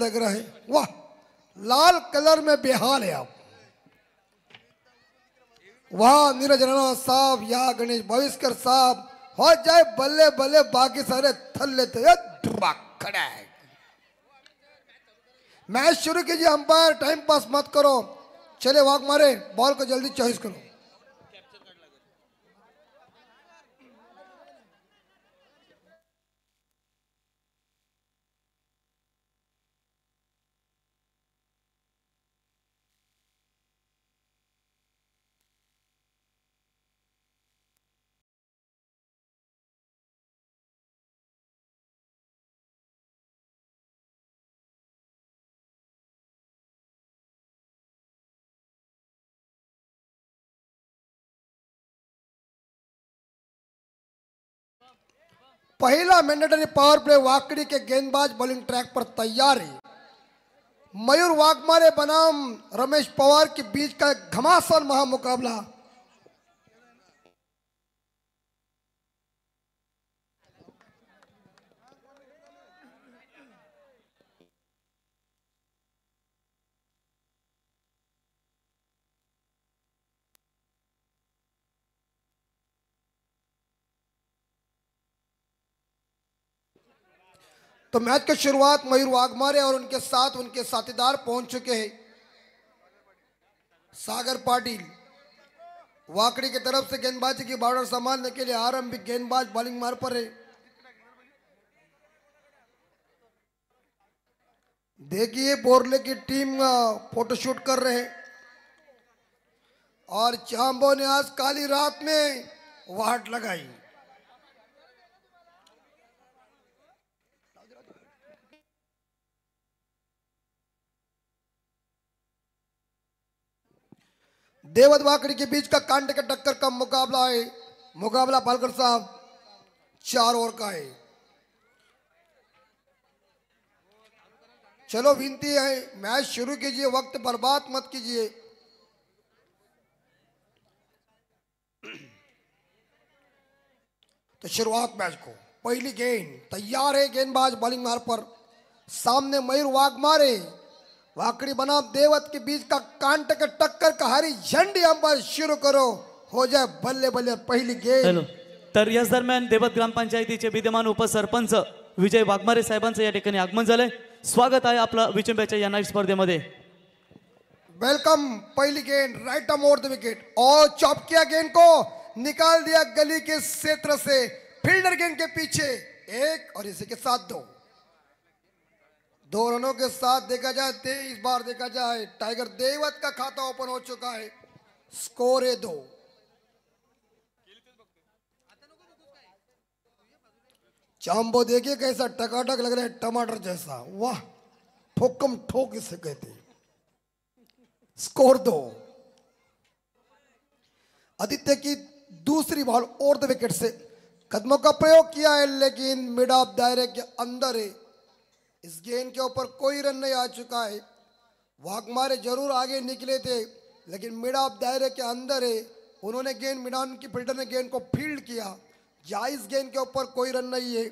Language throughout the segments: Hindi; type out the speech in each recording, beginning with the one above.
लग रहा है। वाह, लाल कलर में बेहाल है आप। वाह, नीरज राणा साहब या गणेश भाविस्कर साहब हो जाए बल्ले बल्ले, बाकी सारे थल्ले थे खड़ा है। मैच शुरू कीजिए, अंपायर टाइम पास मत करो। चले वाक मारे, बॉल को जल्दी चॉइस करो। पहला मैंडेटरी पावर प्ले वाकड़ी के गेंदबाज बॉलिंग ट्रैक पर तैयार है। मयूर वाघमारे बनाम रमेश पवार के बीच का घमासान महामुकाबला। तो मैच की शुरुआत मयूर वाघमारे और उनके साथ उनके साथीदार पहुंच चुके हैं। सागर पाटिल वाकड़ी की तरफ से गेंदबाजी की बॉर्डर संभालने के लिए आरंभिक गेंदबाज बॉलिंग मार पर है। देखिए बोरले की टीम फोटोशूट कर रहे हैं और चांबो ने आज काली रात में वाट लगाई। देवत वाकड़ी के बीच का कांटे के टक्कर का मुकाबला है। मुकाबला पालकर साहब 4 ओवर का है। चलो विनती है, मैच शुरू कीजिए, वक्त बर्बाद मत कीजिए। तो शुरुआत मैच को, पहली गेंद तैयार है। गेंदबाज बॉलिंग मार पर, सामने मयूर वाघमारे वाकड़ी बनाम देवत के बीच का कांटे के टक्कर का हरी झंडी अंपायर शुरू करो, हो जाए बल्ले बल्ले पहली गेंद। तर याच दरम्यान देवत ग्रामपंचायतीचे विद्यमान उपसरपंच विजय वाघमारे साहेबांचं या ठिकाणी आगमन झालंय। स्वागत आहे आपलं विचंब्याच्या या नाईट स्पर्धेमध्ये। वेलकम। पहली गेंद राइट मोड़ द विकेट और चॉप किया, गेंद को निकाल दिया गली के क्षेत्र से। फील्डर गेंद के पीछे एक और इसी के साथ दो रनों के साथ देखा जाए, इस बार देखा जाए टाइगर देवत का खाता ओपन हो चुका है। स्कोर है 2। चांबो देखिए कैसा टकाटक लग रहा है, टमाटर जैसा। वाह, ठोकम ठोक इसे कहते हैं। स्कोर 2। आदित्य की दूसरी बॉल और द विकेट से कदमों का प्रयोग किया है, लेकिन मिड ऑफ दायरे के अंदर है। इस गेंद के ऊपर कोई रन नहीं आ चुका है। वाघमारे जरूर आगे निकले थे, लेकिन मिड ऑफ दायरे के अंदर है। उन्होंने गेंद मिडान की फील्डर ने गेंद को फील्ड किया। जायज गेंद के ऊपर कोई रन नहीं है।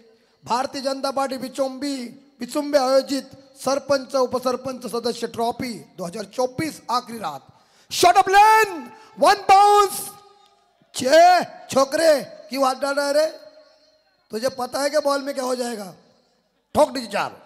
भारतीय जनता पार्टी बिचुम्बे आयोजित सरपंच उपसरपंच सदस्य ट्रॉफी 2024 आखिरी रात। Shot of lane, 1 bounce. 6 छोकरे क्यों हाथ डाल रहे रे? तुझे पता है कि बॉल में क्या हो जाएगा? ठोक दीजिए 4।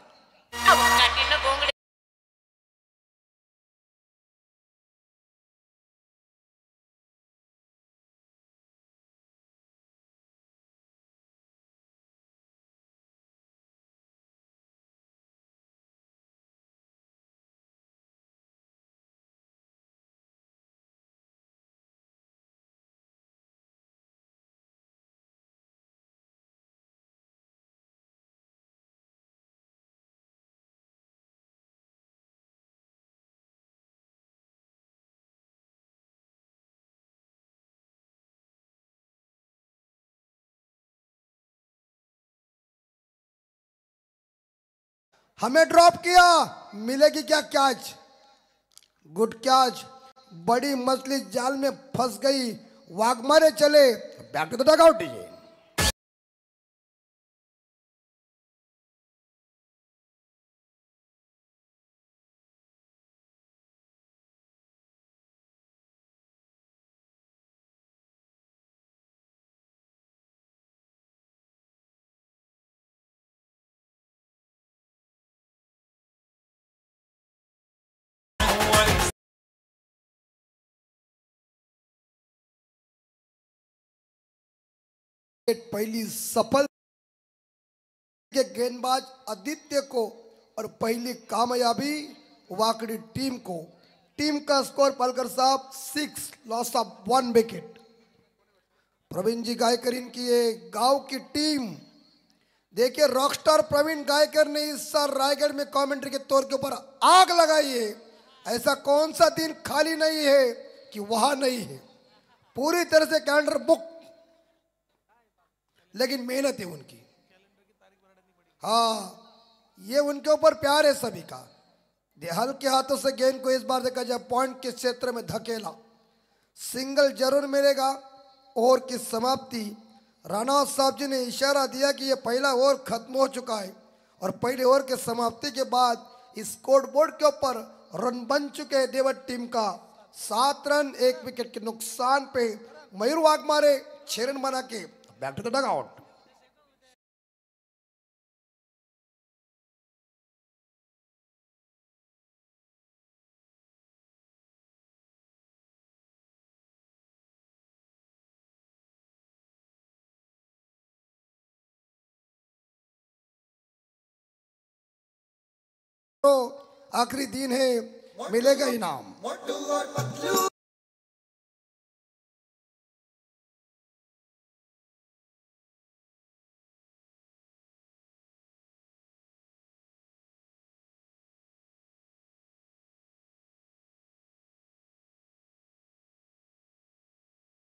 हमें ड्रॉप किया, मिलेगी क्या कैच? Good catch. बड़ी मछली जाल में फंस गई। वाघमारे चले, बैक टू द डगआउट दीजिए। पहली सफल के गेंदबाज आदित्य को और पहली कामयाबी वाकड़ी टीम को। टीम का स्कोर पालकर साहब 6, लॉस ऑफ 1 विकेट। प्रवीण जी गायकर इनकी ये गांव की टीम। देखिए रॉकस्टार प्रवीण गायकर ने इस साल रायगढ़ में कमेंट्री के तौर के ऊपर आग लगाई है। ऐसा कौन सा दिन खाली नहीं है कि वहां नहीं है, पूरी तरह से कैलेंडर बुक। लेकिन मेहनत है उनकी, हाँ ये उनके ऊपर प्यार है सभी का। हल्के हाथों से गेंद को इस बार देखा जाए पॉइंट के क्षेत्र में धकेला, सिंगल जरूर मिलेगा। ओवर की समाप्ति, राणा साहब जी ने इशारा दिया कि ये पहला ओवर खत्म हो चुका है और पहले ओवर के समाप्ति के बाद इस स्कोर बोर्ड के ऊपर रन बन चुके हैं देवत टीम का 7 रन 1 विकेट के नुकसान पे। मयूर वाघमारे 6 रन बना के back to the dugout. तो आखिरी दिन है, मिलेगा इनाम।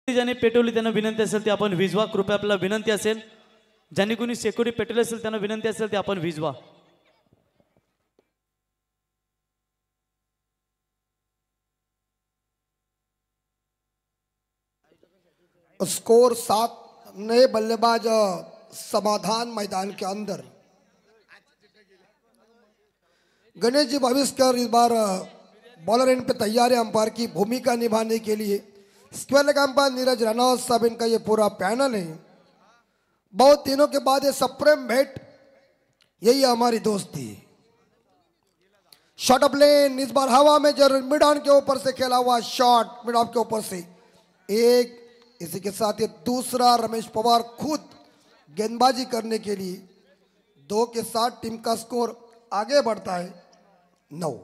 ज्यांनी पेटवली त्यांना विनंती असेल ते आपण विजवा। कृपया आपल्याला विनंती असेल, ज्यांनी कोणी सिक्युरिटी पेटवली असेल त्यांना विनंती असेल ते आपण विजवा। स्कोर 7, नए बल्लेबाज समाधान मैदान के अंदर। गणेश जी भाविस्कर इस बार बॉलर एंड पे तैयार है अंपायर की भूमिका निभाने के लिए। Square leg umpire Neeraj Rana साहब, इनका ये पूरा पैनल है। बहुत दिनों के बाद ये सप्रेम भेंट, यही हमारी दोस्ती। शॉट ऑफ लेन इस बार हवा में जरूर मिड ऑन के ऊपर से खेला हुआ शॉट, मिड ऑफ के ऊपर से एक। इसी के साथ ये दूसरा, रमेश पवार खुद गेंदबाजी करने के लिए 2 के साथ टीम का स्कोर आगे बढ़ता है 9।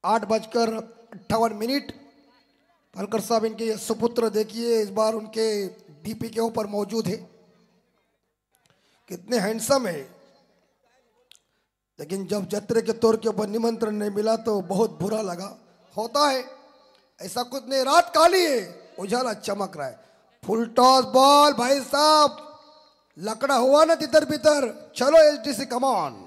8:58। पालकर साहब इनके ये सुपुत्र देखिए इस बार उनके डीपी के ऊपर मौजूद है, कितने हैंडसम है। लेकिन जब जत्रे के तौर के ऊपर निमंत्रण नहीं मिला तो बहुत बुरा लगा। होता है ऐसा कुछ नहीं, रात काली है, उजाला चमक रहा है। फुल टॉस बॉल भाई साहब, लकड़ा हुआ ना तितर बितर। चलो एचडीसी कम ऑन।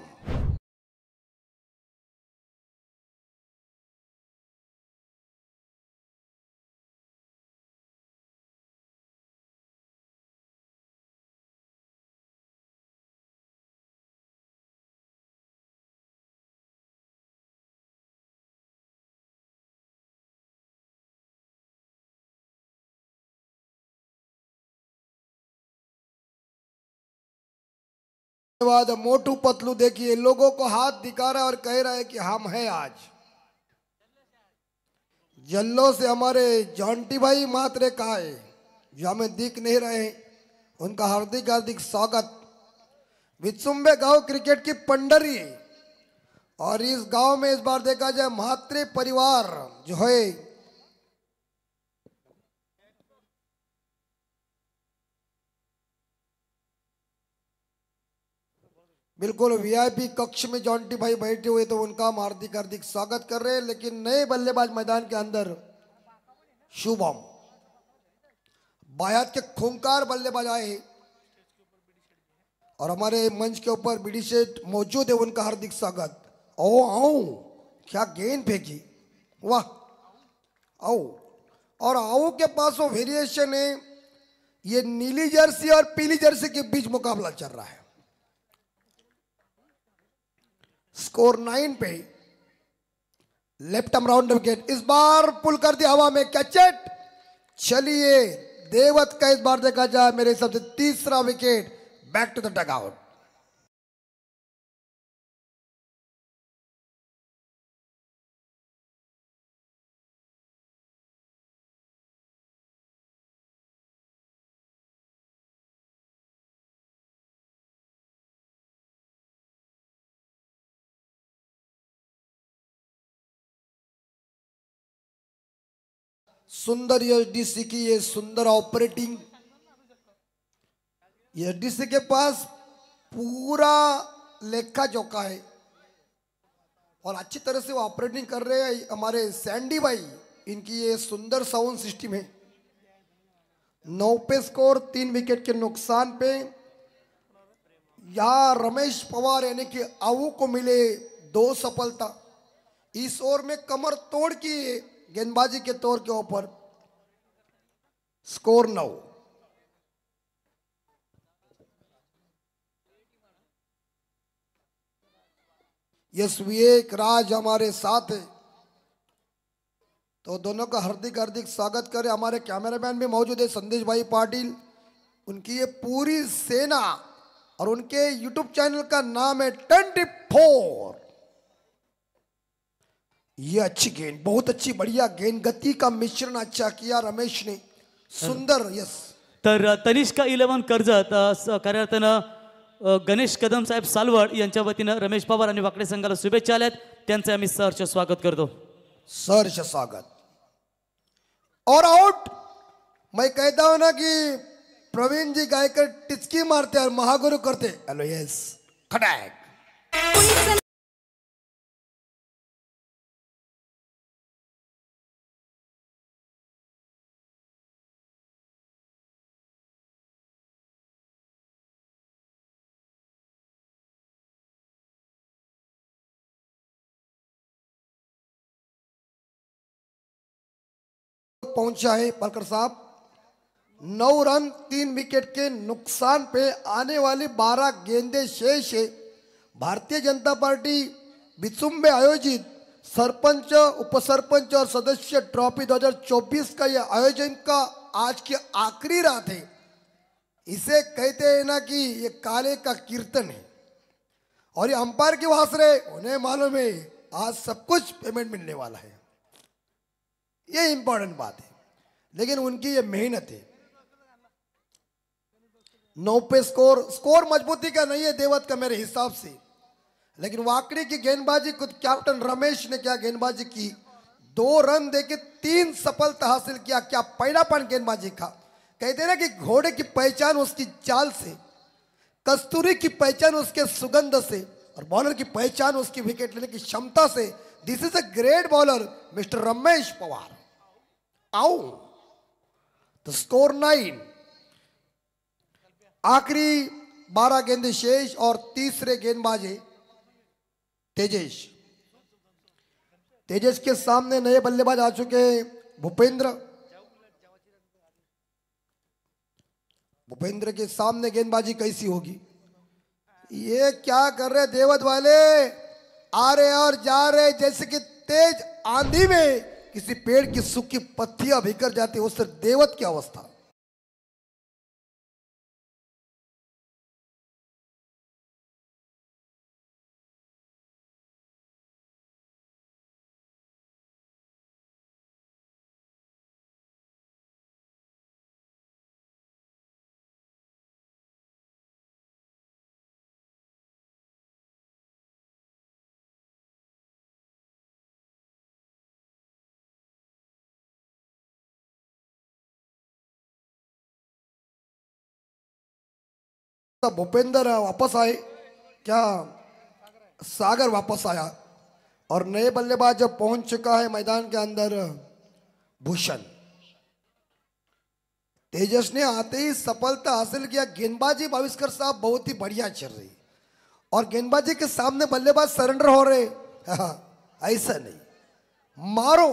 बाद मोटू पतलू देखिए लोगों को हाथ दिखा रहा है और कह रहा है कि हम हैं आज। जल्लो से हमारे जॉन्टी भाई मात्रे का है जो हमें दिख नहीं रहे, उनका हार्दिक हार्दिक स्वागत। विचुम्बे गांव क्रिकेट की पंडरी, और इस गांव में इस बार देखा जाए म्हात्रे परिवार जो है बिल्कुल वीआईपी कक्ष में जॉन्टी भाई बैठे हुए, तो उनका हम हार्दिक हार्दिक स्वागत कर रहे हैं। लेकिन नए बल्लेबाज मैदान के अंदर शुभम बायात के खूंखार बल्लेबाज आए और हमारे मंच के ऊपर बीडी सेठ मौजूद है, उनका हार्दिक स्वागत। ओ आओ, क्या गेंद फेंकी, वाह आओ। और आओ के पास वो वेरिएशन है, ये नीली जर्सी और पीली जर्सी के बीच मुकाबला चल रहा है। स्कोर 9 पे, लेफ्ट आर्म राउंड विकेट इस बार पुल कर दिया हवा में, कैचेट। चलिए देवत का इस बार देखा जाए मेरे हिसाब से तीसरा wicket, back to the dugout. सुंदर एचडीसी की ये सुंदर ऑपरेटिंग। एचडीसी के पास पूरा लेखा जोखा है और अच्छी तरह से वो ऑपरेटिंग कर रहे हैं हमारे सैंडी भाई। इनकी ये सुंदर साउंड सिस्टम है। 9 पे स्कोर, 3 विकेट के नुकसान पे। यहाँ रमेश पवार यानी कि आवू को मिले 2 सफलता। इस ओवर में कमर तोड़ की गेंदबाजी के तौर के ऊपर। स्कोर 9। यस विवेक राज हमारे साथ है, तो दोनों का हार्दिक हार्दिक स्वागत करें। हमारे कैमरामैन भी मौजूद है संदेश भाई पाटिल। उनकी ये पूरी सेना और उनके यूट्यूब चैनल का नाम है 24। ये अच्छी गेंद, बहुत अच्छी बढ़िया गेंद, गति का मिश्रण अच्छा किया रमेश ने, सुंदर। यस तर तनिष्का 11 कर्जत खऱ्या अर्थानं गणेश कदम साहेब सालवड यांच्या वतीनं रमेश पवार आणि वाकडे संघाला शुभेच्छा आल्यात, त्यांचे आम्ही सहर्ष स्वागत करतो। सहर्ष स्वागत। और आउट। मैं कहता हूं ना कि प्रवीण जी गायकर टिचकी मारते और महागुरु करते। हेलो यस खटाक। पहुंचा है पलकर साहब। 9 रन 3 विकेट के नुकसान पे आने वाली 12 गेंदें शेष है। भारतीय जनता पार्टी बिचुम्बे आयोजित सरपंच, उपसरपंच और सदस्य ट्रॉफी 2024 का यह आयोजन का आज की आखिरी रात है। इसे कहते हैं ना कि ये काले का कीर्तन है और ये अंपायर के वास्ते उन्हें मालूम है आज सब कुछ पेमेंट मिलने वाला है। ये इंपॉर्टेंट बात है, लेकिन उनकी ये मेहनत है। 9 पे स्कोर मजबूती का नहीं है देवत का मेरे हिसाब से, लेकिन वाकड़ी की गेंदबाजी, खुद कैप्टन रमेश ने क्या गेंदबाजी की। 2 रन देके 3 सफलता हासिल किया। क्या पैड़ापन गेंदबाजी का। कहते हैं ना कि घोड़े की पहचान उसकी चाल से, कस्तूरी की पहचान उसके सुगंध से और बॉलर की पहचान उसकी विकेट लेने की क्षमता से। This is a great bowler mister Ramesh Pawar. आओ तो स्कोर 9। आखिरी 12 गेंदें शेष और तीसरे गेंदबाज है तेजेश। तेजेश के सामने नए बल्लेबाज आ चुके हैं भूपेंद्र। भूपेंद्र के सामने गेंदबाजी कैसी होगी। ये क्या कर रहे देवत वाले, आ रहे और जा रहे जैसे कि तेज आंधी में किसी पेड़ की सूखी पत्तियां बिखर जाती, उससे देवत की अवस्था। भूपेंद्र वापस आए क्या, सागर वापस आया और नए बल्लेबाज जब पहुंच चुका है मैदान के अंदर भूषण। तेजस ने आते ही सफलता हासिल किया। गेंदबाजी भाविस्कर साहब बहुत ही बढ़िया चल रही और गेंदबाजी के सामने बल्लेबाज सरेंडर हो रहे। ऐसा नहीं, मारो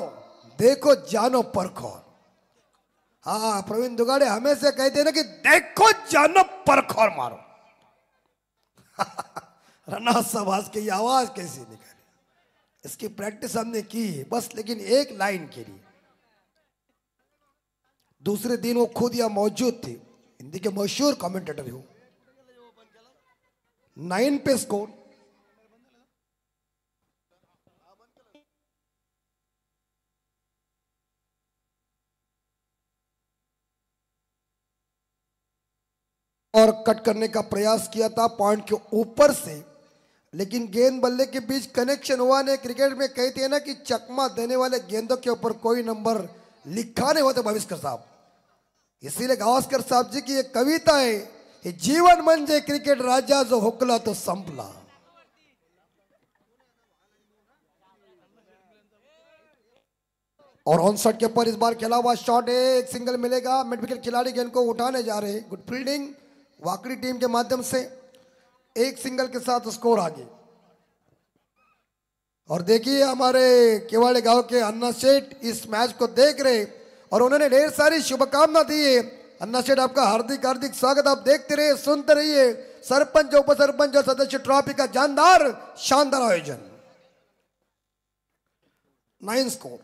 देखो जानो परखो। हाँ प्रवीण दुगाड़े हमेशा कहते हैं ना कि देखो जानो परखो और मारो। रना सबाज की आवाज कैसी निकाली, इसकी प्रैक्टिस हमने की है बस, लेकिन एक लाइन के लिए। दूसरे दिन वो खुद यहाँ मौजूद थे, हिंदी के मशहूर कमेंटेटर हो। 9 पे स्कोर। और कट करने का प्रयास किया था पॉइंट के ऊपर से, लेकिन गेंद बल्ले के बीच कनेक्शन हुआ नहीं। क्रिकेट में कहते हैं ना कि चकमा देने वाले गेंदों के ऊपर कोई नंबर लिखा नहीं होता भाविस्कर साहब. इसीलिए गावस्कर साहब जी की एक कविता है, हे जीवन म्हणजे क्रिकेट राजा जो हुकला तो संपला. और ऑन शॉट के ऊपर इस बार खेला हुआ शॉट है, एक सिंगल मिलेगा. मिड विकेट खिलाड़ी गेंद को उठाने जा रहे हैं. गुड फील्डिंग वाकड़ी टीम के माध्यम से, एक सिंगल के साथ स्कोर आगे. और देखिए हमारे केवाड़े गांव के अन्ना सेठ इस मैच को देख रहे और उन्होंने ढेर सारी शुभकामना दी है. अन्ना सेठ आपका हार्दिक हार्दिक स्वागत. आप देखते रहिए, सुनते रहिए. सरपंच उप सरपंच और सदस्य ट्रॉफी का जानदार शानदार आयोजन. 9 स्कोर.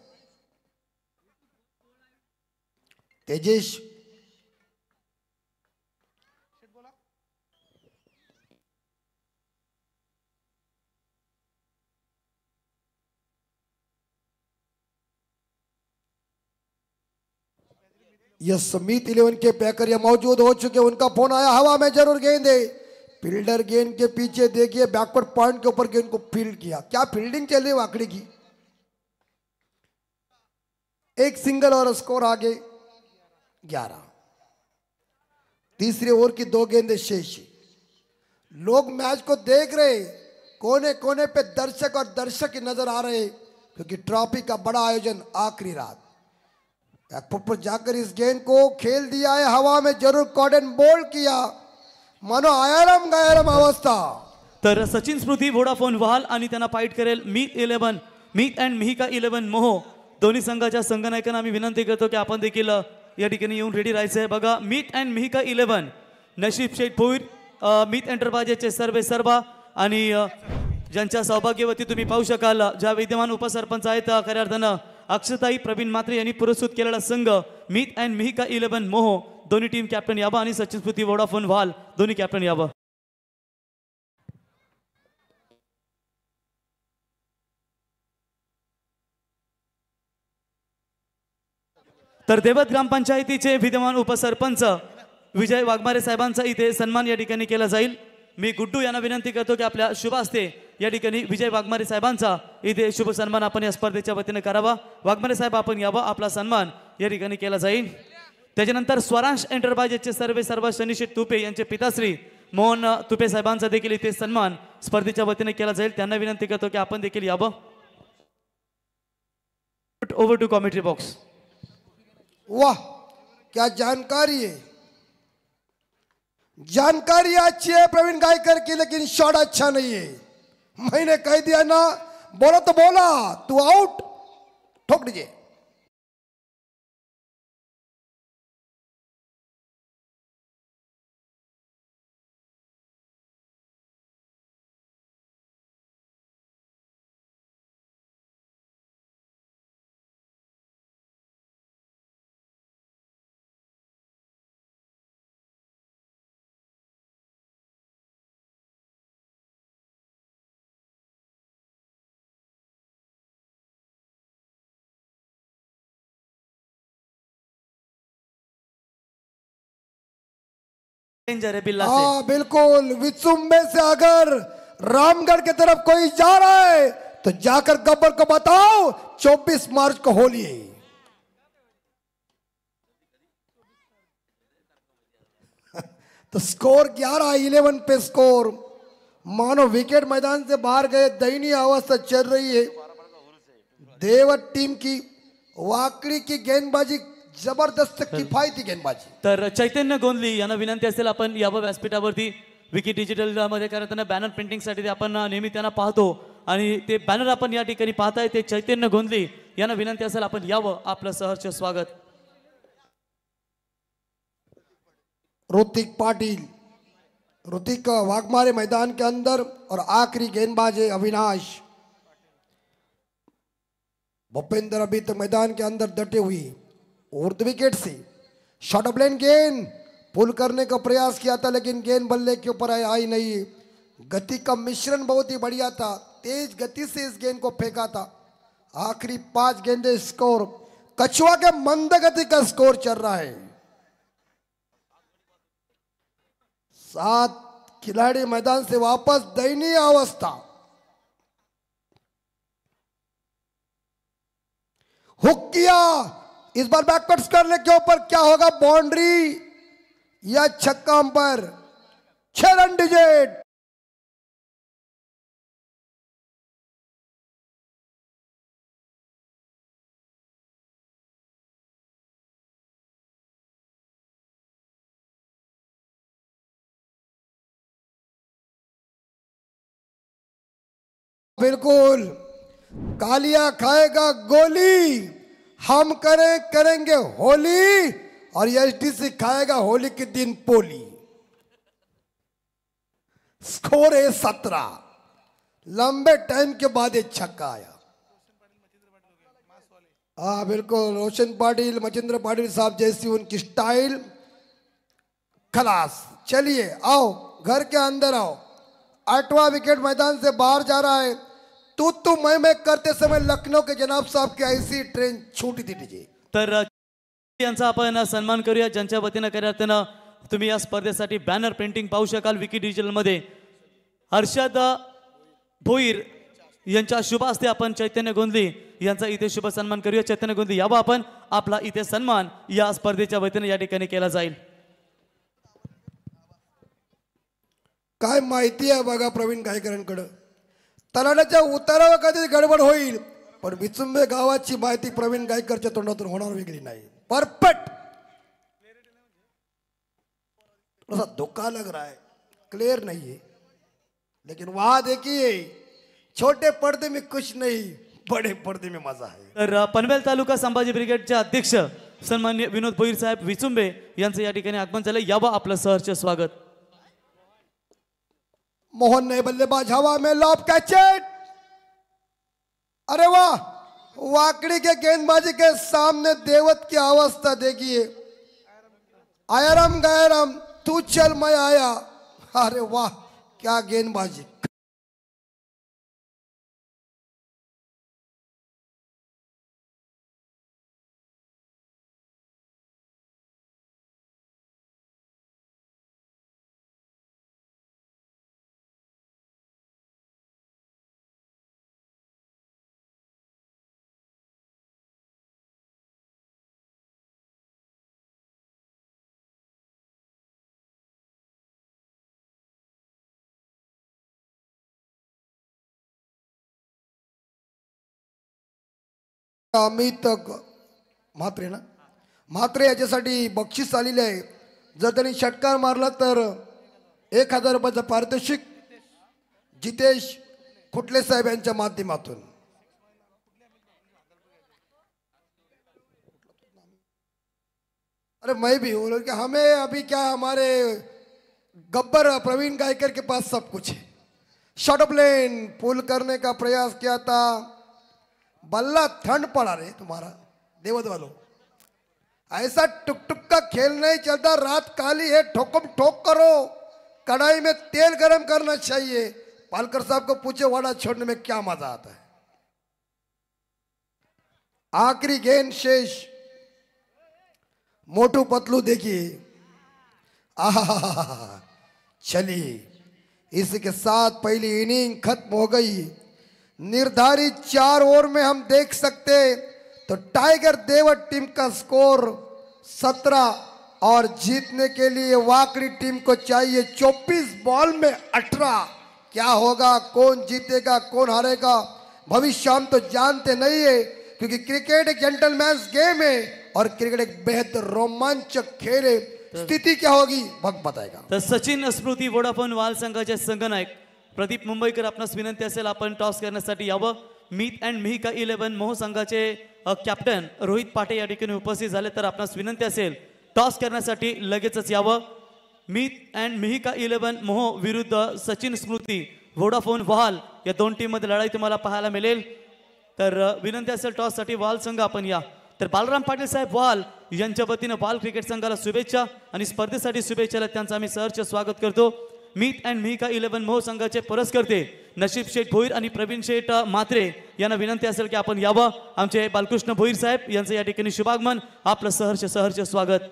तेजेश यह समीत 11 के पैकर यह मौजूद हो चुके. उनका फोन आया, हवा में जरूर गेंद है. फील्डर गेंद के पीछे देखिए, बैकवर्ड पॉइंट के ऊपर गेंद को फील्ड किया. क्या फील्डिंग चल रही वाकड़ी की. एक सिंगल और स्कोर आगे 11. तीसरे ओवर की 2 गेंदें शेष. लोग मैच को देख रहे, कोने कोने पे दर्शक और दर्शक नजर आ रहे, क्योंकि ट्रॉफी का बड़ा आयोजन आखिरी रात. बैकफुट पर जाकर इस गेंद को खेल दिया है, हवा में जरूर कॉर्डन बोल्ड किया, मानो आयारम गायरम अवस्था. तर सचिन स्मृती वोडाफोन वाल आणि त्यांना फाईट करेल मीत अँड मिहिका 11 मोहो. दोन्ही संघाच्या संघनायकांना आम्ही विनंती करतो की आपण देखील या ठिकाणी येऊन रेडी राहायचं आहे. बघा, मीत अँड मिहिका 11 नशीब शेठ भोईर, मीत एंटरप्राइजेसचे सर्वे सर्वा आणि ज्यांच्या सौभाग्यवती तुम्ही पाहू शकाल, ज्या विद्यमान उपसरपंच आहेत खऱ्या अर्थानं अक्षताई प्रवीण मात्रे यांनी पुरस्कृत केलेला संघ मीत अँड मिहिका 11 मोहो. दोन्ही टीम कॅप्टन यावं आणि सचिन स्मृती वोडाफोन वाल दोन्ही कॅप्टन यावं. तर देवत ग्रामपंचायतीचे विद्यमान उपसरपंच विजय वाघमारे साहेबांचा इथे सन्मान या ठिकाणी केला जाईल. मी गुड्डू यांना विनंती करतो की आपल्या शुभ हस्ते या ठिकाणी विजय वाघमारे साहेबांचा इथे शुभ सन्मान आपण या स्पर्धेच्या वतीने करावा. वाघमारे साहेब आपण यावं, आपला सन्मान या ठिकाणी केला जाईल. त्याच्यानंतर स्वरांश एंटरप्राइजेसचे सर्व शनिशेठ तुपे यांचे पिताश्री मोहन तुपे साहेबांचा देखील इथे सन्मान स्पर्धेच्या वतीने केला जाईल. त्यांना विनंती करतो की आपण देखील यावं. Over to commentary box. वाह, क्या जानकारी है. जानकारी अच्छी है प्रवीण गायकर की, लेकिन शॉट अच्छा नहीं है. मैंने कह दिया ना, बोला तो बोला, तू आउट, ठोक दीजिए. डेंजर है बिल्ला से. हाँ बिल्कुल. विचुम्बे से अगर रामगढ़ की तरफ कोई जा रहा है तो जाकर गब्बर को बताओ 24 मार्च को होली है. तो स्कोर 11-11 पे स्कोर. मानो विकेट मैदान से बाहर गए, दयनीय अवस्था चल रही है देवत टीम की. वाकड़ी की गेंदबाजी जबरदस्त किफायती गेंदबाजी. तर चैतन्य गोंदली यांना विनंती असेल आपण यावं व्यासपीठावरती. विकी डिजिटल मध्ये कारण त्यांना बॅनर प्रिंटिंग साठी आपण नेहमी त्यांना पाहतो आणि ते बॅनर आपण या ठिकाणी पाहताय ते चैतन्य गोंदली यांना विनंती असेल आपण यावं. आपलं सहर्ष स्वागत. ऋतिक पाटिल, ऋतिक वाघमारे मैदान के अंदर और आखिरी गेंदबाज है अविनाश. भूपेंद्र अभी तक मैदान के अंदर डटे हुए. उर्द विकेट से शॉर्ट ऑफ लेन गेंद पुल करने का प्रयास किया था, लेकिन गेंद बल्ले के ऊपर आई नहीं. गति का मिश्रण बहुत ही बढ़िया था, तेज गति से इस गेंद को फेंका था. आखिरी 5 गेंदे स्कोर. कछुआ के मंद गति का स्कोर चल रहा है. 7 खिलाड़ी मैदान से वापस, दयनीय अवस्था. हुक किया, इस बार बैकवर्ड्स करने के ऊपर क्या होगा, बाउंड्री या छक्का अंपायर, 6 रन डिजिट। बिल्कुल, कालिया खाएगा गोली, हम करेंगे होली, और एसडीसी खाएगा होली के दिन पोली। स्कोर है 17। लंबे टाइम के बाद एक छक्का आया। हाँ बिल्कुल, रोशन पाटिल, मचिंद्र पाटिल साहब जैसी उनकी स्टाइल। खलास, चलिए आओ घर के अंदर आओ। 8वां विकेट मैदान से बाहर जा रहा है। तू मैं करते समय लखनऊ के जनाब साहब की ऐसी ट्रेन छूटी थी डीजे। तर यांचा आपण सन्मान करूया, ज्यांच्या वतीनं करताना तुम्ही या स्पर्धेसाठी बॅनर प्रिंटिंग पाहू शकाल विकी डिजिटल मध्ये। हर्षद भोईर यांच्या शुभ हस्ते आपण चैतन्य गोंधली यांचा इथे शुभ सन्मान करूया। चैतन्य गोंधली यावा आपण, आपला इथे सन्मान या स्पर्धेच्या वतीने या ठिकाणी केला जाईल। काय माहिती आहे बघा प्रवीण गायकरांकडे, तलाड्याच्या उतारावर कधी गडबड होईल, पण विचुंबे गावाची माहिती प्रवीण गायकरच्या तोंडातून होणार वेगळी नाही। परफेक्ट, थोड़ा धोखा लग रहा है, क्लियर नहीं है, लेकिन वहां देखिए छोटे पर्दे में कुछ नहीं, बड़े पर्दे में मजा है। तर पनवेल तालुका संभाजी ब्रिगेडचे अध्यक्ष सन्माननीय विनोद भोईर साहेब विचुंबे यांचं या ठिकाणी आगमन झालं, यावं आपलं सहर्ष स्वागत। मोहन ने बल्लेबाज हवा में लॉब कैचेट, अरे वाह, वाकड़ी के गेंदबाजी के सामने देवत की अवस्था देखिए। आयाराम गयाराम तू चल मैं आया, अरे वाह क्या गेंदबाजी। अमित म्हात्रे ना, म्हात्रे याच्यासाठी बक्षीस आलेले आहे। जर त्यांनी षटकार मारला तर 1000 रुपयाचं पारितोषिक जितेश खुटले साहेब यांच्या माध्यमातून। अरे मैं भी बोल कि हमें अभी क्या, हमारे गब्बर प्रवीण गायकर के पास सब कुछ है। शॉर्ट ऑफ लेन पुल करने का प्रयास किया था, बल्ला ठंड पड़ा रे तुम्हारा देवत वालों, ऐसा टुक टुक का खेल नहीं चलता। रात काली है, ठोकम ठोक करो, कढ़ाई में तेल गरम करना चाहिए। पालकर साहब को पूछे वाड़ा छोड़ने में क्या मजा आता है। आखिरी गेंद शेष, मोटू पतलू देखिए, आहा, चलिए इसी के साथ पहली इनिंग खत्म हो गई। निर्धारित 4 ओवर में हम देख सकते तो टाइगर देवत टीम का स्कोर 17 और जीतने के लिए वाकड़ी टीम को चाहिए 24 बॉल में 18। क्या होगा, कौन जीतेगा कौन हारेगा भविष्य हम तो जानते नहीं है, क्योंकि क्रिकेट एक जेंटलमैन्स गेम है और क्रिकेट एक बेहद रोमांचक खेल है। स्थिति क्या होगी वक्त बताएगा। तर सचिन स्मृती वोडाफोन वाल संघाचे संघनायक प्रदीप मुंबईकर, आपणास विनंती असेल आपण टॉस करण्यासाठी यावं। मीत अँड मिहिका 11 मोह संघाचे कॅप्टन रोहित पाटे या ठिकाणी उपस्थित झाले, तर आपणास विनंती असेल टॉस करण्यासाठी लगेचच यावं। मीत अँड मिहिका 11 मोह विरुद्ध सचिन स्मृती वोडाफोन वाल या दोन टीम मध्ये लढाई तुम्हाला पाहायला मिळेल, तर विनंती असेल टॉस साठी वाल संघ आपण या। तर बालराम पाटील साहेब वाल यांच्या वतीने वाल क्रिकेट संघाला शुभेच्छा आणि स्पर्धेसाठी शुभेच्छा, त्यांचं आम्ही सहर्ष स्वागत करतो। मीत अँड मिहिका 11 मोह संघाचे पुरस्कर्ते नशीब शेठ भोईर आणि प्रवीण शेठ म्हात्रे यांना विनंती असेल की आपण यावं। आमचे बालकृष्ण भोईर साहेब यांचं या ठिकाणी शुभागमन, आपलं सहर्ष स्वागत।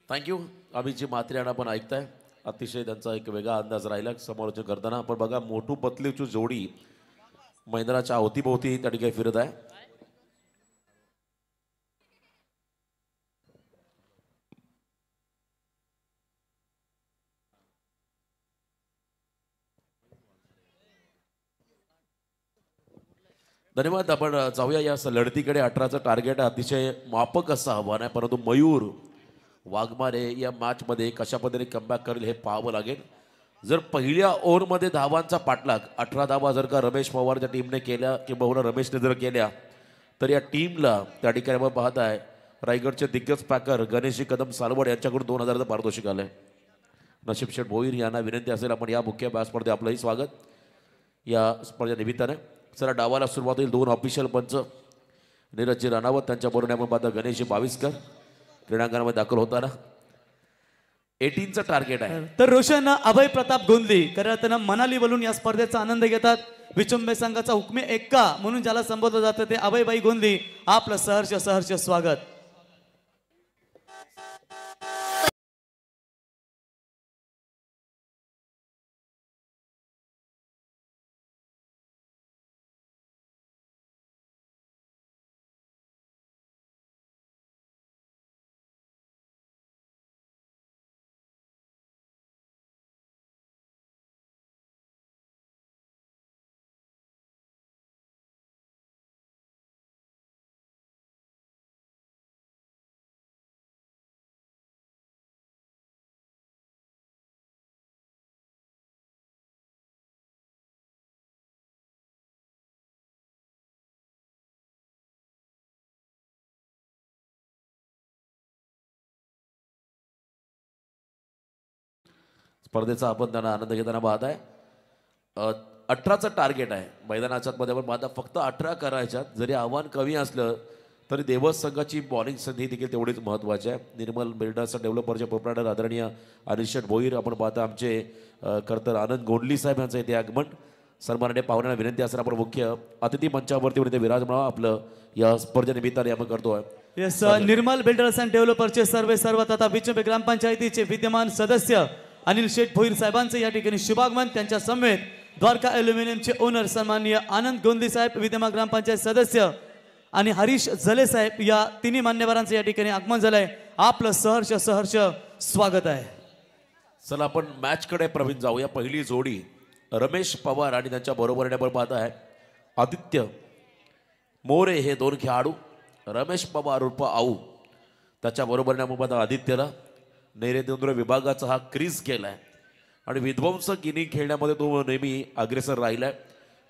थँक्यू. अभिजी म्हात्रे यांना पण ऐकताय. अतिशय त्यांचा एक वेगळा अंदाज राहिला समालोचन करताना. आपण बघा मोठू पतलीची जोडी मैदानाच्या अवतीभोवती त्या ठिकाणी फिरत आहे. धन्यवाद. आपण जाऊया या लढतीकडे. 18चं टार्गेट अतिशय मापक असं आव्हान आहे, परंतु मयूर वाघमारे या मॅचमध्ये कशा पद्धतीने कमबॅक करेल हे पाहावं लागेल. जर पहिल्या ओव्हरमध्ये धावांचा पाठलाग 18 धावा जर का रमेश पवारच्या टीमने केल्या किंवा रमेशने जर केल्या तर या टीमला त्या ठिकाणी आपण पाहत आहे रायगडचे दिग्गज पॅकर गणेशजी कदम सालवड यांच्याकडून 2000चं पारितोषिक आलंय. नशीब शेठ भोईर यांना विनंती असेल आपण या मुख्य स्पर्धेत आपलंही स्वागत या स्पर्धे निमित्ताने. चला डावाला सुरुवात होईल. 2 ऑफिशियल पंच नीरजजी राणावत त्यांच्याबरोबर आपण पाहता गणेशजी बाविस्कर क्रीडांगणामध्ये दाखल होताना. 18चं टार्गेट आहे. तर रोशन अभय प्रताप गोंदली करताना मनाली बोलून या स्पर्धेचा आनंद घेतात. विचंबे संघाचा हुकमे एक्का म्हणून ज्याला संबोधलं जातं ते अभयबाई गोंदली. आपलं सहर्ष सहर्ष स्वागत. स्पर्धेचा आपण त्यांना आनंद घेताना पाहत आहे. 18चं टार्गेट आहे. मैदानाच्या मध्ये आपण पाहता फक्त 18 करायच्यात. जरी आव्हान कमी असलं तरी देवस संघाची बॉलिंग संधी देखील तेवढीच महत्त्वाची आहे. निर्मल बिल्डर्स डेव्हलपरचे प्रोप्रायटर आदरणीय अनिल शेठ भोईर आपण पाहता आमचे खरंतर आनंद गोंडली साहेब यांचं इथे आगमन. सन्माननीय पाहुण्यांना विनंती असेल आपण मुख्य अतिथी मंचावरती इथे विराजमान आपलं या स्पर्धेनिमित्ताने आपण करतोय. येस निर्मल बिल्डर्स अँड डेव्हलपरचे सर्व तथा विचंबे ग्रामपंचायतीचे विद्यमान सदस्य अनिल शेठ भोईर साहेबांचे या ठिकाणी शुभागमन. त्यांच्या समेत द्वारका ॲल्युमिनियमचे ओनर सन्माननीय आनंद गोंदली साहेब विद्यमान ग्रामपंचायत सदस्य आणि हरीश जले साहेब या तिन्ही मान्यवरांचं या ठिकाणी आगमन झालंय. आपलं सहर्ष सहर्ष स्वागत आहे. चला आपण मॅचकडे प्रवीण जाऊया. पहिली जोडी रमेश पवार आणि त्यांच्या बरोबरीने आपण पाहत आहे आदित्य मोरे हे 2 खेळाडू. रमेश पवार उर्फ आऊ त्याच्या बरोबरीने आपण पाहता आदित्यला नैऋत्य विभागाचा हा क्रीज केलाय आणि विध्वंसक इनिंग खेळण्यामध्ये तो नेहमी अग्रेसर राहिलाय.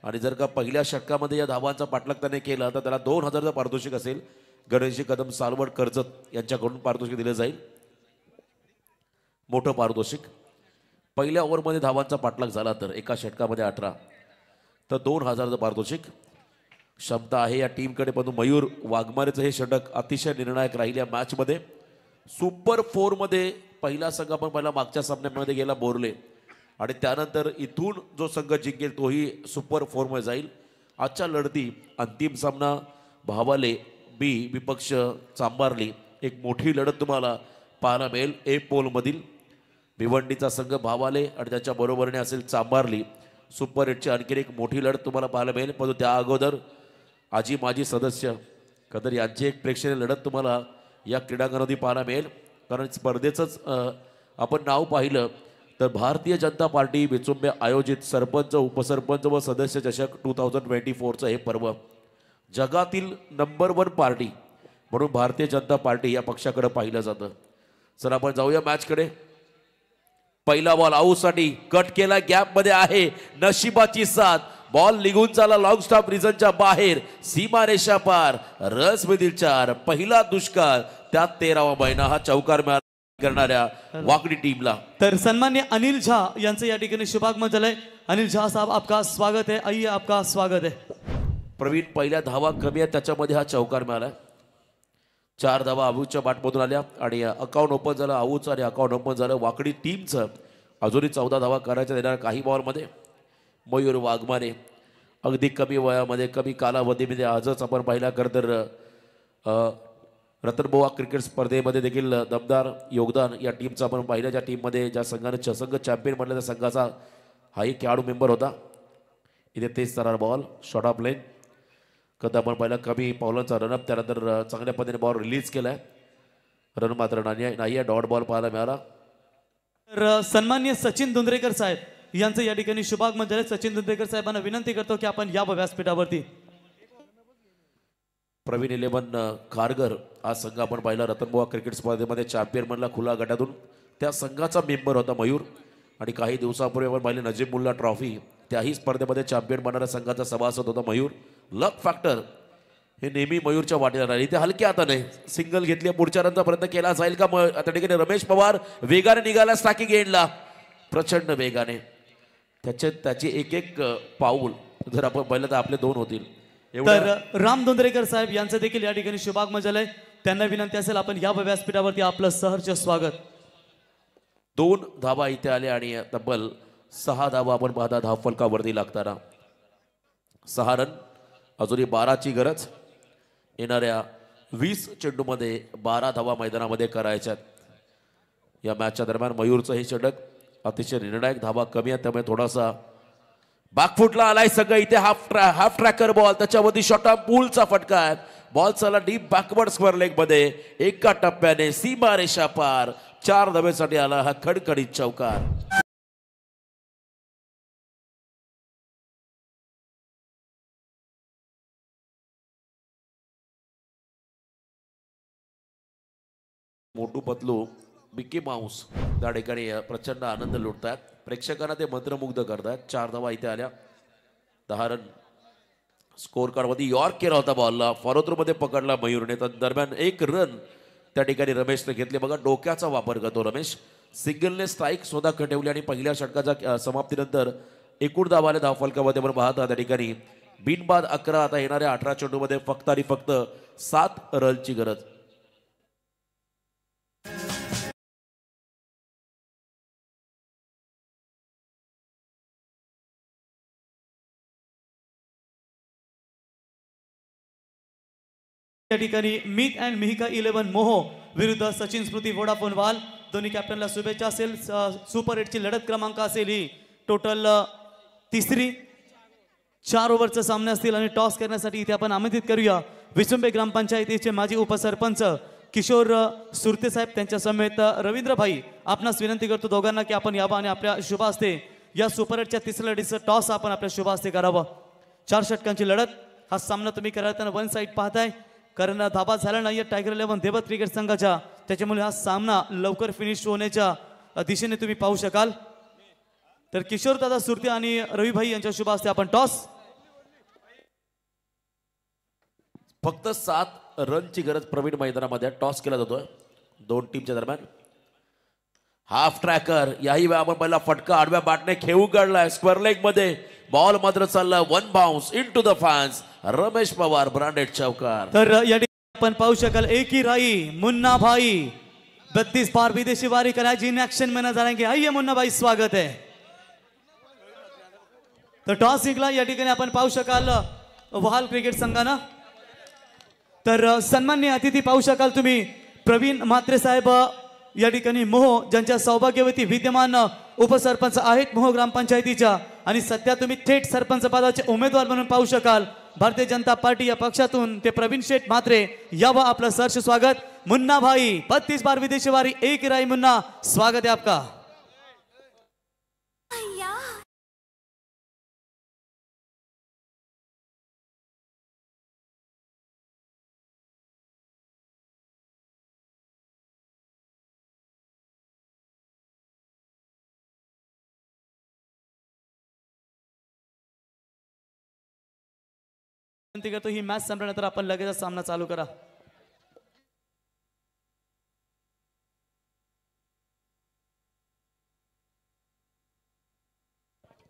आणि जर का पहिल्या षटकामध्ये या धावांचा पाठलाग त्याने केला तर त्याला 2000चं पारितोषिक असेल. गणेशजी कदम सालवड कर्जत यांच्याकडून पारितोषिक दिलं जाईल. मोठं पारितोषिक. पहिल्या ओव्हरमध्ये धावांचा पाठलाग झाला तर एका षटकामध्ये 18 तर 2000चं पारितोषिक. क्षमता आहे या टीमकडे, पण मयूर वाघमारेचं हे षटक अतिशय निर्णायक राहिल्या मॅचमध्ये. सुपर 4 मध्ये पहिला संघ आपण पहिला मागच्या सामन्यामध्ये गेला बोरले आणि त्यानंतर इथून जो संघ जिंकेल तोही सुपर 4 मध्ये जाईल. आजच्या लढती अंतिम सामना भावाले बी विपक्ष चांबारली एक मोठी लढत तुम्हाला पाहायला मिळेल. ए पोलमधील भिवंडीचा संघ भावाले आणि त्याच्या बरोबरीने असेल चांबारली. सुपर 8ची आणखी एक मोठी लढत तुम्हाला पाहायला मिळेल. परंतु त्या अगोदर आजी माजी सदस्य कदर यांची एक प्रेक्षणीय लढत तुम्हाला या क्रीडांगणामध्ये पाहायला मिळेल. कारण स्पर्धेचंच आपण नाव पाहिलं तर भारतीय जनता पार्टी विचुंबे आयोजित सरपंच उपसरपंच व सदस्य चषक 2024चं हे पर्व जगातील नंबर 1 पार्टी म्हणून भारतीय जनता पार्टी या पक्षाकडे पाहिलं जातं. चला आपण जाऊया मॅचकडे. पहिला बॉल आऊसाठी कट केला, गॅप मध्ये आहे नशिबाची साथ. बॉल निघून चाला लॉंग स्टॉप रिजनच्या बाहेर, सीमारेषा पार, रस मधील 4. पहिला दुष्काळ त्यात 13वा महिना. हा चौकार करणाऱ्या वाकडी टीमला तर सन्मान्य अनिल झा यांचं या ठिकाणी शुभागमन झालंय. अनिल झा साहब आपका स्वागत है. आइए आपका स्वागत है. प्रवीण पहिल्या धावा कमी आहे त्याच्यामध्ये हा चौकार मिळाला. 4 धावा आऊच्या बॅटमधून आल्या आणि अकाउंट ओपन झालं आऊचं आणि अकाउंट ओपन झालं वाकडी टीमचं. अजूनही 14 धावा करायच्या देणार काही बॉलमध्ये. मयूर वाघमारे अगदी कमी वयामध्ये कमी कालावधीमध्ये आजच आपण पाहिला खरं तर रतनबुवा क्रिकेट स्पर्धेमध्ये देखील दमदार योगदान या टीमचं आपण पाहिलं. ज्या टीममध्ये ज्या संघाने चषक चॅम्पियन बनला त्या संघाचा हाही खेळाडू मेंबर होता. इथे तेच तरार बॉल शॉर्ट ऑफ लेन कधी आपण पाहिलं कमी पावलांचा रनअप, त्यानंतर चांगल्या पद्धतीने बॉल रिलीज केलाय. रन मात्र नाही आहे. डॉट बॉल पाहायला मिळाला. तर सन्माननीय सचिन धुंद्रेकर साहेब यांचं या ठिकाणी शुभागमन झाले. सचिन धुंद्रेकर साहेबांना विनंती करतो की आपण या व्यासपीठावरती. प्रवीण 11 खारघर हा संघ आपण पाहिला रतनबुवा क्रिकेट स्पर्धेमध्ये चॅम्पियन बनला खुला गटातून. त्या संघाचा मेंबर होता मयूर. आणि काही दिवसापूर्वी आपण पाहिले नजीमुल्ला ट्रॉफी त्याही स्पर्धेमध्ये चॅम्पियन बनणाऱ्या संघाचा सभासद होता मयूर. लक फॅक्टर हे नेहमी मयूरच्या वाटेला राहिले. ते हलक्या हाताने सिंगल घेतली. पुढच्या रनचा प्रयत्न केला जाईल का? त्या ठिकाणी रमेश पवार वेगाने निघाला स्ट्रायकिंग एंडला प्रचंड वेगाने. त्याची एक एक पाऊल जर आपण पाहिलं तर आपले 2 होतील. तर राम धोंद्रेकर साहेब यांचं देखील या ठिकाणी शुभागमन झालंय. त्यांना विनंती असेल आपण या व्यासपीठावरती आपलं सहर्ष स्वागत. 2 धावा इथे आल्या आणि तब्बल 6 धावा आपण पाहता धावफलकावरती लागताना. 6 रन अजूनही 12ची गरज. येणाऱ्या 20 चेंडूमध्ये 12 धावा मैदानामध्ये करायच्यात. या मॅचच्या दरम्यान मयूरचं हे षटक अतिशय निर्णायक. धावा कमी आहेत त्यामुळे थोडासा बॅकफुटला आलाय सगळं. इथे हाफ ट्रॅकर बॉल त्याच्यावरती शॉर्ट ऑफ पूलचा फटका आहे. बॉल चला डीप बॅकवर्ड स्क्वेअर लेग मध्ये एका टप्प्याने सीमारेषा पार. 4 धावेसाठी आला हा खडखडीत चौकार. मोटू पतलू मिकी माऊस त्या ठिकाणी प्रचंड आनंद लुटतात. प्रेक्षकांना ते मंत्रमुग्ध करतात. 4 धावा इथे आल्या. 10 रन स्कोर कार्ड मध्ये यॉर्क केला होता बॉलला. फॉलो थ्रू मध्ये पकडला मयूरने. तर दरम्यान 1 रन त्या ठिकाणी रमेशने घेतले. बघा डोक्याचा वापर करतो रमेश. सिंगलने स्ट्राईक सुद्धा खटवली आणि पहिल्या षटकाच्या समाप्तीनंतर एकूण धावा आल्या धावफलकामध्ये आपण पाहता. त्या ठिकाणी बिनबाद 11. आता येणाऱ्या 18 चेंडूमध्ये फक्त आणि फक्त 7 रनची गरज. या ठिकाणी मीत अँड मिहिका 11 मोहो विरुद्ध सचिन स्मृती वोडाफोन वाल. दोन्ही कॅप्टनला शुभेच्छा असेल. सुपर 8ची लढत क्रमांक असेल ही टोटल तिसरी. 4 ओव्हरचा सामना असतील आणि टॉस करण्यासाठी इथे आपण आमंत्रित करूया विसुंबे ग्रामपंचायतीचे माजी उपसरपंच किशोर सुरते साहेब त्यांच्या समेत रवींद्रभाई. आपणास विनंती करतो दोघांना की आपण यावं आणि आपल्या शुभ हस्ते या सुपर 8च्या तिसऱ्या लढतीचं टॉस आपण आपल्या शुभ हस्ते करावं. 4 षटकांची लढत. हा सामना तुम्ही करताना 1 साइड पाहताय कारण धाबा झाला नाहीये टायगर 11 देवत क्रिकेट संघाच्या. त्याच्यामुळे हा सामना लवकर फिनिश होण्याच्या दिशेने तुम्ही पाहू शकाल. तर किशोर दादा सुरते आणि रविभाई यांच्या शुभ हस्ते आपण टॉस. फक्त 7 रनची गरज प्रवीण मैदानामध्ये. टॉस केला जातोय 2 टीमच्या दरम्यान. हाफ ट्रॅकर याही वेळा आपण पहिला फटका आडव्या बॅटने खेळू काढलाय स्क्वेअर लेग मध्ये. बॉल मात्र चालला 1 bounce into the fans. Ramesh Pawar branded चौकार. तर या ठिकाणी आपण पाहू शकाल एक ही राई मुन्ना भाई 32 बार विदेशी वारी करायची इन एक्शन में नजर आएंगे. आइए मुन्ना भाई स्वागत है. तर टॉस जिंकला या ठिकाणी आपण पाहू शकाल वहाल क्रिकेट संघानं. तर सन्माननीय अतिथी पाहू शकाल तुम्ही प्रवीण म्हात्रे साहेब या ठिकाणी मोहो ज्यांच्या सौभाग्यवती विद्यमान उपसरपंच आहेत मोहो ग्रामपंचायतीच्या आणि सध्या तुम्ही थेट सरपंच पदाचे उमेदवार म्हणून पाहू शकाल भारतीय जनता पार्टी या पक्षातून ते प्रवीण शेठ म्हात्रे. यावं आपलं सहर्ष स्वागत. मुन्ना भाई 32 बार विदेशी वारी एक राई मुन्ना स्वागत है आपका. विनंती करतो ही मॅच संपल्यानंतर आपण लगेच सामना चालू करा.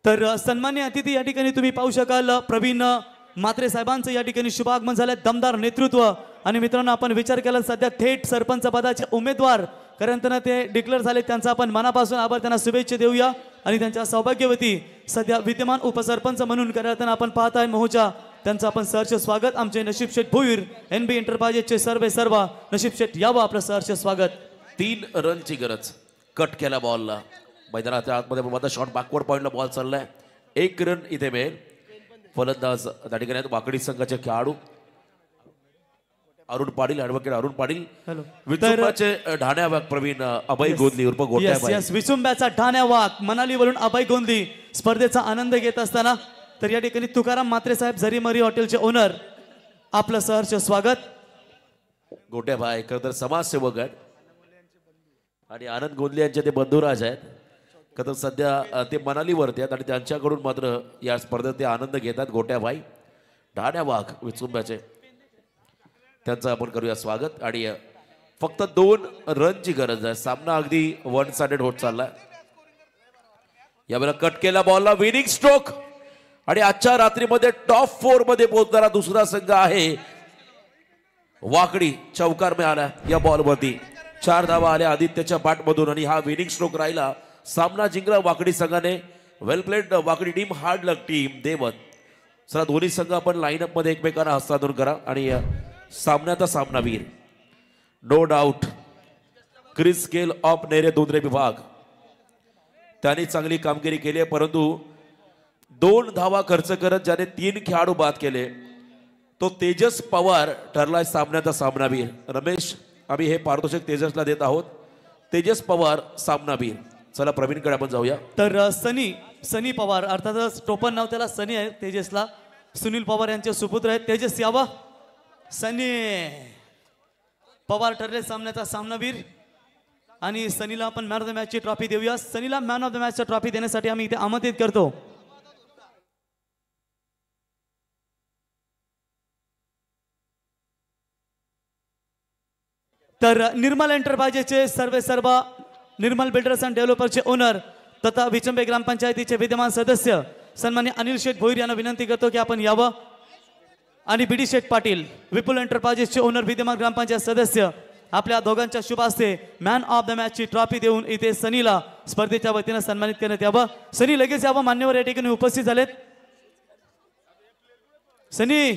तर सन्मान्य अतिथी या ठिकाणी तुम्ही पाहू शकाल प्रवीण म्हात्रे साहेबांचं या ठिकाणी शुभागमन झालंय. दमदार नेतृत्व आणि मित्रांनो आपण विचार केला सध्या थेट सरपंच पदाचे उमेदवार कारण त्यांना ते डिक्लेअर झाले. त्यांचा आपण मनापासून आभार त्यांना शुभेच्छा देऊया आणि त्यांच्या सौभाग्यवती सध्या विद्यमान उपसरपंच म्हणून करताना आपण पाहताय मोहोच्या त्यांचं आपण सहर्ष स्वागत. आमचे नशीब शेठ भोईर NB एंटरप्राइजेसचे सर्व नशीब शेठ यावं आपलं सहर्ष स्वागत. 3 रनची गरज. कट केला बॉलला मैदानाच्या आतमध्ये माझा शॉट बॅकवर्ड पॉइंटला बॉल चाललाय. 1 रन इथे मिळेल. फलंदाज त्या ठिकाणी वाकडी संघाचे खेळाडू अरुण पाटील, ऍडव्होकेट अरुण पाटील. हॅलो. विचुंबाचे ढाण्या प्रवीण अभय गोंदली उर्फ गोट्या. विचुंब्याचा ढाण्या वाघ मनालीवरून अभय गोंदली स्पर्धेचा आनंद घेत असताना तर या ठिकाणी तुकाराम म्हात्रे साहेब झरीमरी हॉटेलचे ओनर आपलं सहर्ष स्वागत. गोट्याबाई खरं तर समाजसेवक आहेत आणि आनंद गोंदले यांचे ते बंधुराज आहेत. खरं तर सध्या ते मनालीवरती आहेत आणि त्यांच्याकडून मात्र या स्पर्धेत ते आनंद घेतात. गोट्याबाई ढाण्या वाघ विचुंब्याचे, त्यांचं आपण करूया स्वागत. आणि फक्त 2 रनची गरज आहे. सामना अगदी 1 साइडेड होत चाललाय. यावेळेला कट केला बॉलला विनिंग स्ट्रोक आणि आजच्या रात्रीमध्ये टॉप 4 मध्ये पोहोचणारा दुसरा संघ आहे वाकडी. चौकार मिळाला या बॉलवरती. 4 धावा आल्या आदित्यच्या बॅटमधून आणि हा विनिंग स्ट्रोक राहिला. सामना जिंकला वाकडी संघाने. वेल प्लेड वाकडी टीम, हार्ड लक टीम देवत. चला दोन्ही संघ आपण लाईनअप मध्ये एकमेकांना हस्तांतरण करा आणि सामन्याचा सामनावीर no doubt Chris Gayle of नेरे दुधरे विभाग, त्यांनी चांगली कामगिरी केली आहे. परंतु 2 धावा खर्च करत ज्याने 3 खेळाडू बाद केले तो तेजस पवार ठरलाय सामन्याचा सामनावीर. रमेश, आम्ही हे पारितोषिक तेजसला देत आहोत. तेजस पवार सामनावीर. चला प्रवीणकडे आपण जाऊया. तर सनी पवार, अर्थातच टोपण नाव त्याला सनी आहे तेजसला. सुनील पवार यांचे सुपुत्र आहेत. तेजस यावा. सनी पवार ठरले सामन्याचा सामनावीर आणि सनीला आपण मॅन ऑफ द मॅचची ट्रॉफी देऊया. सनीला मॅन ऑफ द मॅचची ट्रॉफी देण्यासाठी आम्ही इथे आमंत्रित करतो. तर निर्मल एंटरप्राइजेसचे सर्व निर्मल बिल्डर्स अँड डेव्हलपर्सचे ओनर तथा विचंबे ग्रामपंचायतीचे विद्यमान सदस्य सन्मान्य अनिल शेठ भोईर यांना विनंती करतो की आपण यावं. आणि BD शेठ पाटील विपुल एंटरप्राइजेसचे ओनर विद्यमान ग्रामपंचायत सदस्य आपल्या दोघांच्या शुभ हस्ते मॅन ऑफ द मॅचची ट्रॉफी देऊन इथे सनीला स्पर्धेच्या वतीनं सन्मानित करण्यात यावं. सनी लगेच यावं. मान्यवर या ठिकाणी उपस्थित झालेत. सनी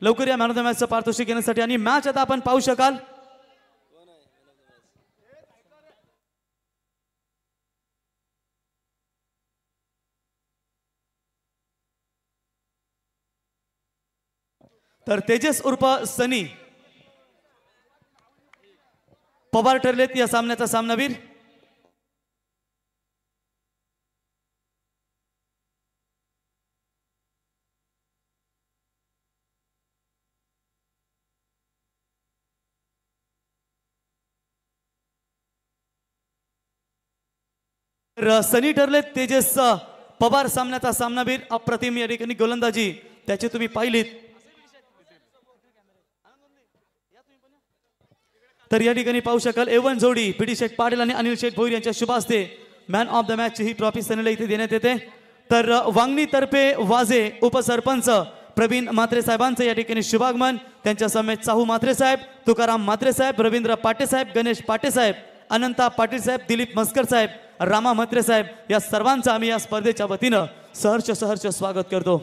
लवकर या मॅन ऑफ द मॅचचं पारितोषिक घेण्यासाठी. आणि मॅच आता आपण पाहू शकाल. तर तेजस उर्फ सनी पवार ठरलेत या सामन्याचा सामनावीर. सनी ठरलेत तेजस पवार सामन्याचा सामनावीर. अप्रतिम या ठिकाणी गोलंदाजी त्याची तुम्ही पाहिलीत. तर या ठिकाणी पाहू शकाल A1 जोडी BD शेठ पाटील आणि अनिल शेठ भोईर यांच्या शुभ हस्ते मॅन ऑफ द मॅच ही ट्रॉफी सनीला इथे देण्यात येते. तर वांगणी तर्फे वाजे उपसरपंच प्रवीण म्हात्रे साहेबांचं या ठिकाणी शुभागमन. त्यांच्या समेत साहू म्हात्रे साहेब, तुकाराम म्हात्रे साहेब, रवींद्र पाटे साहेब, गणेश पाटे साहेब, अनंता पाटील साहेब, दिलीप मस्कर साहेब, रामा म्हात्रे साहेब या सर्वांचं आम्ही या स्पर्धेच्या वतीनं सहर्ष स्वागत करतो.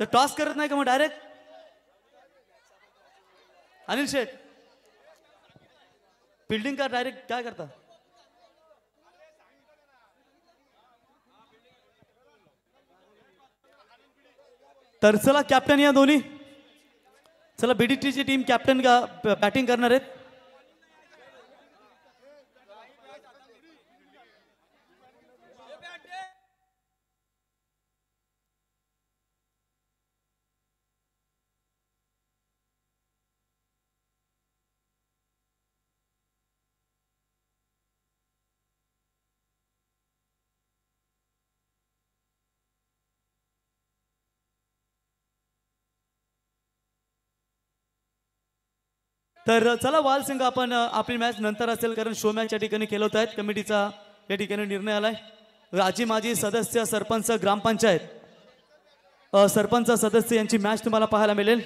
तर टॉस करत नाही का मग डायरेक्ट अनिल शेठ? फिल्डिंग का डायरेक्ट काय करता? तर चला कॅप्टन या दोन्ही. चला BDTची टीम कॅप्टन का बॅटिंग करणार आहेत. तर चला वाल सिंग आपण आपली मॅच नंतर असेल कारण शो मॅच या ठिकाणी खेळवत आहेत. कमिटीचा या ठिकाणी निर्णय आलाय. राजी माजी सदस्य सरपंच ग्रामपंचायत सरपंच सदस्य यांची मॅच तुम्हाला पाहायला मिळेल.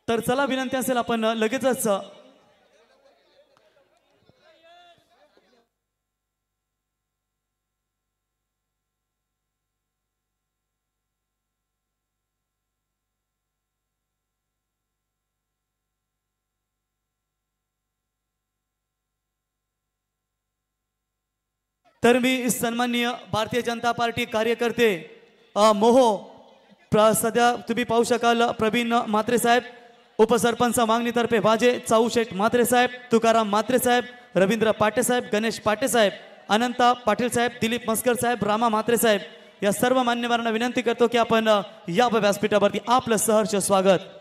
तर चला विनंती असेल आपण लगेचच तर मी सन्माननीय भारतीय जनता पार्टी कार्यकर्ते मोहो सध्या तुम्ही पाहू शकाल प्रवीण म्हात्रे साहेब, उपसरपंच मागणीतर्फे वाजे चाऊशेठ म्हात्रे साहेब, तुकाराम म्हात्रे साहेब, रवींद्र पाटे साहेब, गणेश पाटे साहेब, अनंता पाटील साहेब, दिलीप मस्कर साहेब, रामा म्हात्रे साहेब या सर्व मान्यवरांना विनंती करतो की आपण या व्यासपीठावरती आपलं सहर्ष स्वागत